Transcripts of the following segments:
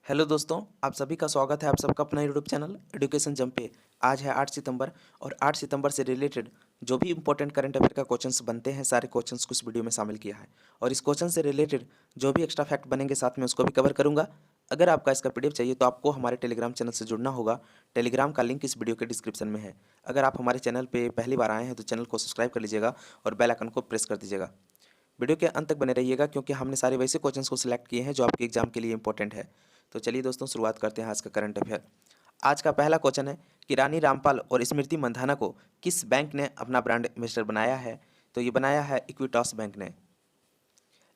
Hello दोस्तों, आप सभी का स्वागत है आप सबका अपना यूट्यूब चैनल एजुकेशन जंप पे। आज है 8 सितंबर और 8 सितंबर से रिलेटेड जो भी इंपॉर्टेंट करंट अफेयर का क्वेश्चंस बनते हैं सारे क्वेश्चंस को इस वीडियो में शामिल किया है। और इस क्वेश्चन से रिलेटेड जो भी एक्स्ट्रा फैक्ट बनेंगे साथ में उसको भी कवर करूंगा। अगर आपका इसका पीडीएफ चाहिए तो आपको हमारे टेलीग्राम चैनल से जुड़ना होगा। टेलीग्राम का लिंक इस वीडियो के डिस्क्रिप्शन में है। अगर आप हमारे चैनल पर पहली बार आए हैं तो चैनल को सब्सक्राइब कर लीजिएगा और बेल आइकन को प्रेस कर दीजिएगा। वीडियो के अंत तक बने रहिएगा क्योंकि हमने सारे वैसे क्वेश्चंस को सिलेक्ट किए हैं जो आपके एग्जाम के लिए इंपॉर्टेंट है। तो चलिए दोस्तों, शुरुआत करते हैं आज का करंट अफेयर। आज का पहला क्वेश्चन है कि रानी रामपाल और स्मृति मंधाना को किस बैंक ने अपना ब्रांड एम्बेसडर बनाया है। तो ये बनाया है इक्विटॉस बैंक ने।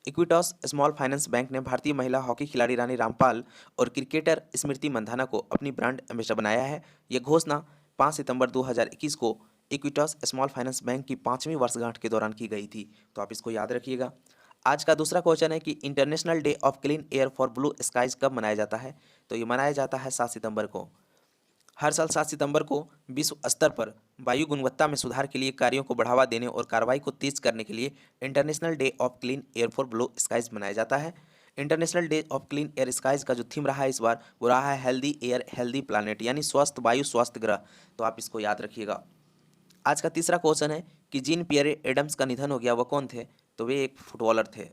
इक्विटॉस स्मॉल फाइनेंस बैंक ने भारतीय महिला हॉकी खिलाड़ी रानी रामपाल और क्रिकेटर स्मृति मंधाना को अपनी ब्रांड एम्बेसडर बनाया है। यह घोषणा 5 सितंबर 2021 को इक्विटॉस स्मॉल फाइनेंस बैंक की 5वीं वर्षगांठ के दौरान की गई थी। तो आप इसको याद रखिएगा। आज का दूसरा क्वेश्चन है कि international day of clean air for blue skies कब मनाया जाता है। तो ये मनाया जाता है 7 सितंबर को। हर साल 7 सितंबर को विश्व स्तर पर वायु गुणवत्ता में सुधार के लिए कार्यों को बढ़ावा देने और कार्रवाई को तेज करने के लिए international day of clean air for blue skies मनाया जाता है। International day of clean air skies का जो थीम रहा है इस बार वो रहा है हेल्दी एयर हेल्दी प्लानट, यानी स्वस्थ वायु स्वस्थ ग्रह। तो आप इसको याद रखिएगा। आज का तीसरा क्वेश्चन है कि जीन पियरे एडम्स का निधन हो गया, वह कौन थे। तो वे एक फुटबॉलर थे।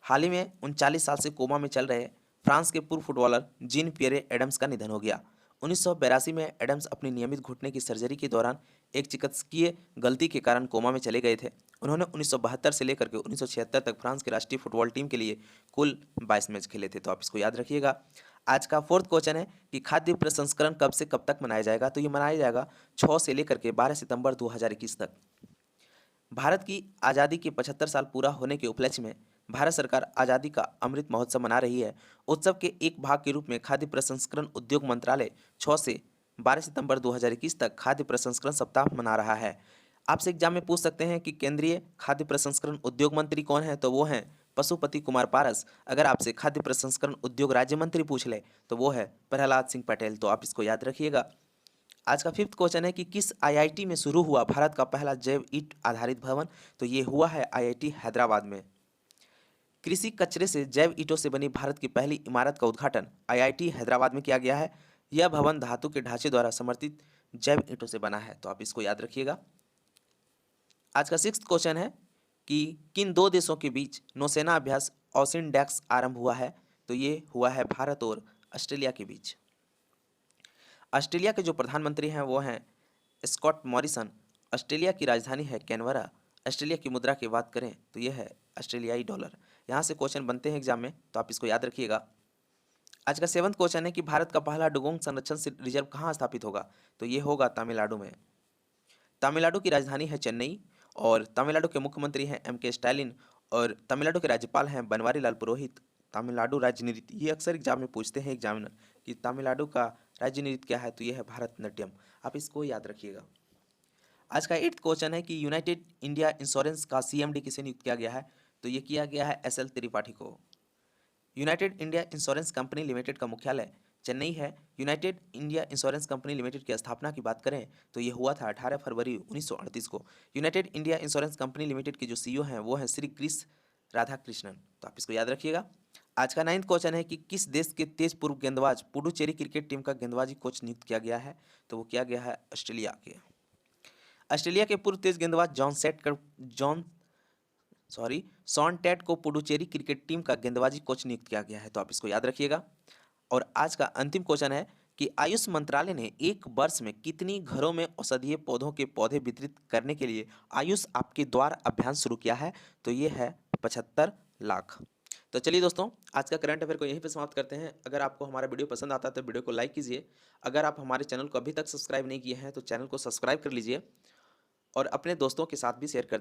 हाल ही में 39 साल से कोमा में चल रहे फ्रांस के पूर्व फुटबॉलर जीन पियरे एडम्स का निधन हो गया। 1982 में एडम्स अपनी नियमित घुटने की सर्जरी के दौरान एक चिकित्सकीय गलती के कारण कोमा में चले गए थे। उन्होंने 1972 से लेकर के 1976 तक फ्रांस की राष्ट्रीय फुटबॉल टीम के लिए कुल 22 मैच खेले थे। तो आप इसको याद रखिएगा। आज का फोर्थ क्वेश्चन है कि खाद्य प्रसंस्करण कब से कब तक मनाया जाएगा। तो ये मनाया जाएगा 6 से लेकर के 12 सितंबर 2021 तक। भारत की आज़ादी के 75 साल पूरा होने के उपलक्ष्य में भारत सरकार आज़ादी का अमृत महोत्सव मना रही है। उत्सव के एक भाग के रूप में खाद्य प्रसंस्करण उद्योग मंत्रालय 6 से 12 सितंबर 2021 तक खाद्य प्रसंस्करण सप्ताह मना रहा है। आपसे एग्जाम में पूछ सकते हैं कि केंद्रीय खाद्य प्रसंस्करण उद्योग मंत्री कौन है। तो वो हैं पशुपति कुमार पारस। अगर आपसे खाद्य प्रसंस्करण उद्योग राज्य मंत्री पूछ ले तो वो है प्रहलाद सिंह पटेल। तो आप इसको याद रखिएगा। आज का फिफ्थ क्वेश्चन है कि किस आईआईटी में शुरू हुआ भारत का पहला जैव ईंट आधारित भवन। तो ये हुआ है आईआईटी हैदराबाद में। कृषि कचरे से जैव ईंटों से बनी भारत की पहली इमारत का उद्घाटन आईआईटी हैदराबाद में किया गया है। यह भवन धातु के ढांचे द्वारा समर्थित जैव ईंटों से बना है। तो आप इसको याद रखिएगा। आज का सिक्स्थ क्वेश्चन है कि किन दो देशों के बीच नौसेना अभ्यास ऑसिनडैक्स आरंभ हुआ है। तो ये हुआ है भारत और ऑस्ट्रेलिया के बीच। ऑस्ट्रेलिया के जो प्रधानमंत्री हैं वो हैं स्कॉट मॉरिसन। ऑस्ट्रेलिया की राजधानी है कैनवरा। ऑस्ट्रेलिया की मुद्रा की बात करें तो यह है ऑस्ट्रेलियाई डॉलर। यहाँ से क्वेश्चन बनते हैं एग्जाम में, तो आप इसको याद रखिएगा। आज का सेवंथ क्वेश्चन है कि भारत का पहला डुगोंग संरक्षण रिजर्व कहाँ स्थापित होगा। तो ये होगा तमिलनाडु में। तमिलनाडु की राजधानी है चेन्नई और तमिलनाडु के मुख्यमंत्री हैं एम के स्टालिन और तमिलनाडु के राज्यपाल हैं बनवारी लाल पुरोहित। तमिलनाडु राज्य नृत्य, ये अक्सर एग्जाम में पूछते हैं एग्जामिनर कि तमिलनाडु का राज्य नृत्य क्या है। तो यह है भारतनाट्यम। आप इसको याद रखिएगा। आज का एट्थ क्वेश्चन है कि यूनाइटेड इंडिया इंश्योरेंस का सीएमडी किसे नियुक्त किया गया है। तो ये किया गया है एसएल त्रिपाठी को। United India insurance company limited का मुख्यालय चेन्नई है। United India insurance company limited की स्थापना की बात करें तो ये हुआ था 18 फरवरी 1938 को। United India insurance company limited के जो सीईओ हैं वो हैं श्री क्रिस राधाकृष्णन। तो आप इसको याद रखिएगा। आज का नाइन्थ क्वेश्चन है कि किस देश के तेज पूर्व गेंदबाज पुडुचेरी क्रिकेट टीम का गेंदबाजी कोच नियुक्त किया गया है। तो वो किया गया है ऑस्ट्रेलिया के। ऑस्ट्रेलिया के पूर्व तेज गेंदबाज शॉन टेट को पुडुचेरी क्रिकेट टीम का गेंदबाजी कोच नियुक्त किया गया है। तो आप इसको याद रखिएगा। और आज का अंतिम क्वेश्चन है कि आयुष मंत्रालय ने एक वर्ष में कितनी घरों में औषधीय पौधों के पौधे वितरित करने के लिए आयुष आपके द्वार अभियान शुरू किया है। तो ये है 75 लाख। तो चलिए दोस्तों, आज का करंट अफेयर को यहीं पे समाप्त करते हैं। अगर आपको हमारा वीडियो पसंद आता है तो वीडियो को लाइक कीजिए। अगर आप हमारे चैनल को अभी तक सब्सक्राइब नहीं किए हैं तो चैनल को सब्सक्राइब कर लीजिए और अपने दोस्तों के साथ भी शेयर कर